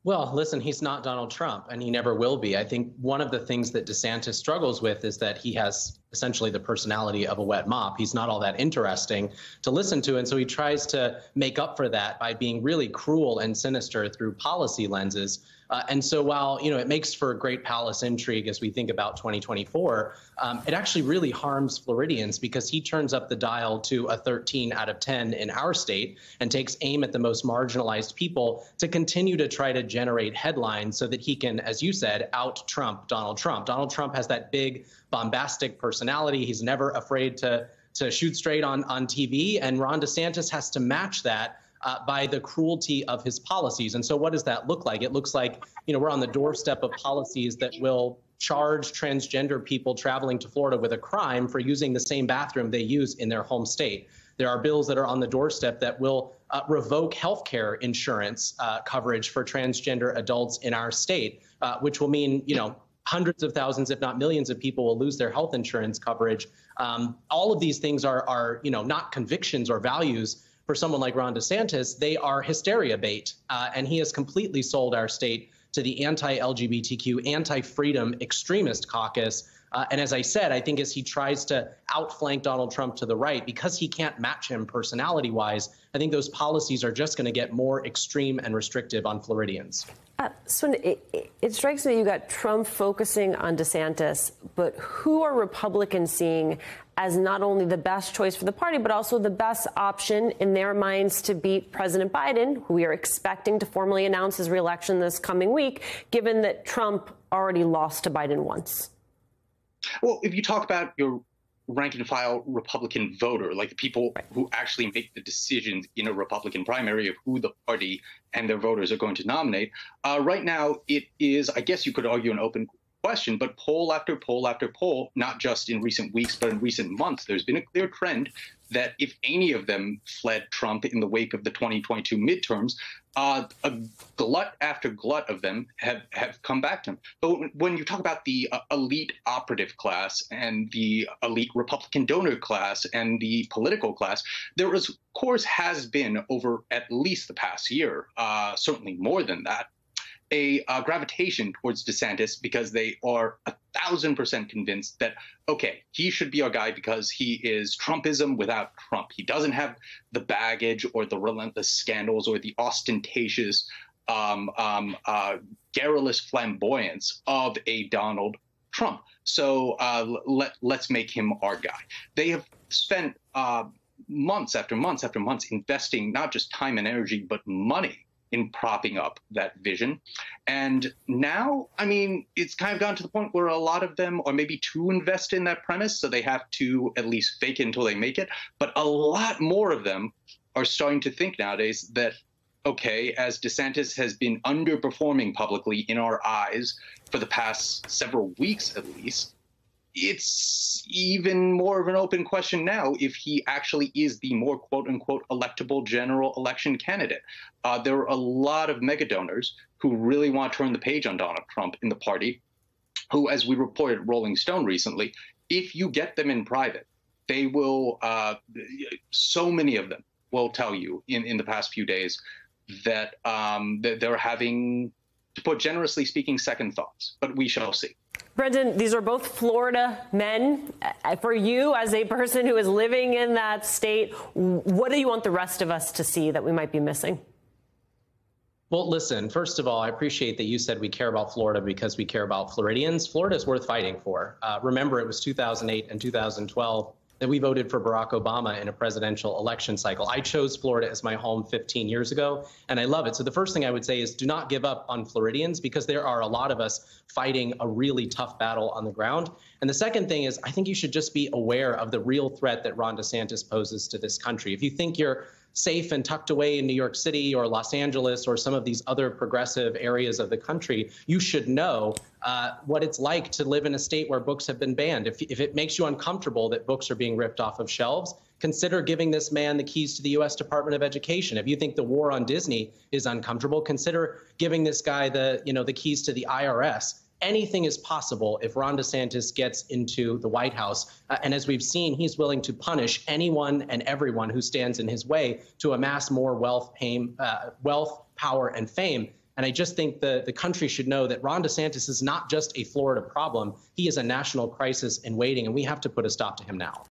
Well, listen, he's not Donald Trump, and he never will be. I think one of the things that DeSantis struggles with is that he has essentially the personality of a wet mop. He's not all that interesting to listen to, and so he tries to make up for that by being really cruel and sinister through policy lenses. And so while, it makes for great palace intrigue as we think about 2024, it actually really harms Floridians because he turns up the dial to a 13 out of 10 in our state and takes aim at the most marginalized people to continue to try to generate headlines so that he can, as you said, out-Trump Donald Trump. Donald Trump has that big bombastic personality. He's never afraid to shoot straight on TV, and Ron DeSantis has to match that by the cruelty of his policies. And so what does that look like? It looks like, we're on the doorstep of policies that will charge transgender people traveling to Florida with a crime for using the same bathroom they use in their home state. There are bills that are on the doorstep that will revoke health care insurance coverage for transgender adults in our state, which will mean, hundreds of thousands, if not millions of people will lose their health insurance coverage. All of these things are not convictions or values for someone like Ron DeSantis. They are hysteria bait. And he has completely sold our state to the anti-LGBTQ, anti-freedom extremist caucus. And as I said, I think as he tries to outflank Donald Trump to the right, because he can't match him personality-wise, I think those policies are just going to get more extreme and restrictive on Floridians. So it strikes me you got Trump focusing on DeSantis, but who are Republicans seeing as not only the best choice for the party, but also the best option in their minds to beat President Biden, who we are expecting to formally announce his reelection this coming week, given that Trump already lost to Biden once? Well, if you talk about your rank and file Republican voter, like the people who actually make the decisions in a Republican primary of who the party and their voters are going to nominate, right now it is, I guess you could argue, an open question, but poll after poll after poll, not just in recent weeks, but in recent months, there's been a clear trend that if any of them fled Trump in the wake of the 2022 midterms, a glut after glut of them have come back to him. But when you talk about the elite operative class and the elite Republican donor class and the political class, there of course has been over at least the past year, certainly more than that, a gravitation towards DeSantis because they are 1,000% convinced that, okay, he should be our guy because he is Trumpism without Trump. He doesn't have the baggage or the relentless scandals or the ostentatious, garrulous flamboyance of a Donald Trump. So let's make him our guy. They have spent months after months after months investing not just time and energy, but money in propping up that vision. And now, I mean, it's kind of gotten to the point where a lot of them are maybe too invested in that premise, so they have to at least fake it until they make it. But a lot more of them are starting to think nowadays that, okay, as DeSantis has been underperforming publicly in our eyes for the past several weeks at least, it's even more of an open question now if he actually is the more quote-unquote electable general election candidate. There are a lot of mega donors who really want to turn the page on Donald Trump in the party, who, as we reported Rolling Stone recently, if you get them in private, they will, so many of them will tell you in the past few days that they're having, to put generously speaking, second thoughts. But we shall see. Brendan, these are both Florida men. For you, as a person who is living in that state, what do you want the rest of us to see that we might be missing? Well, listen, first of all, I appreciate that you said we care about Florida because we care about Floridians. Florida is worth fighting for. Remember, it was 2008 and 2012 that we voted for Barack Obama in a presidential election cycle. I chose Florida as my home 15 years ago, and I love it. So the first thing I would say is do not give up on Floridians, because there are a lot of us fighting a really tough battle on the ground. And the second thing is I think you should just be aware of the real threat that Ron DeSantis poses to this country. If you think you're safe and tucked away in New York City or Los Angeles or some of these other progressive areas of the country, you should know what it's like to live in a state where books have been banned. If it makes you uncomfortable that books are being ripped off of shelves, consider giving this man the keys to the U.S. Department of Education. If you think the war on Disney is uncomfortable, consider giving this guy the keys to the IRS. Anything is possible if Ron DeSantis gets into the White House. And as we've seen, he's willing to punish anyone and everyone who stands in his way to amass more wealth, power, and fame. And I just think the country should know that Ron DeSantis is not just a Florida problem. He is a national crisis in waiting, and we have to put a stop to him now.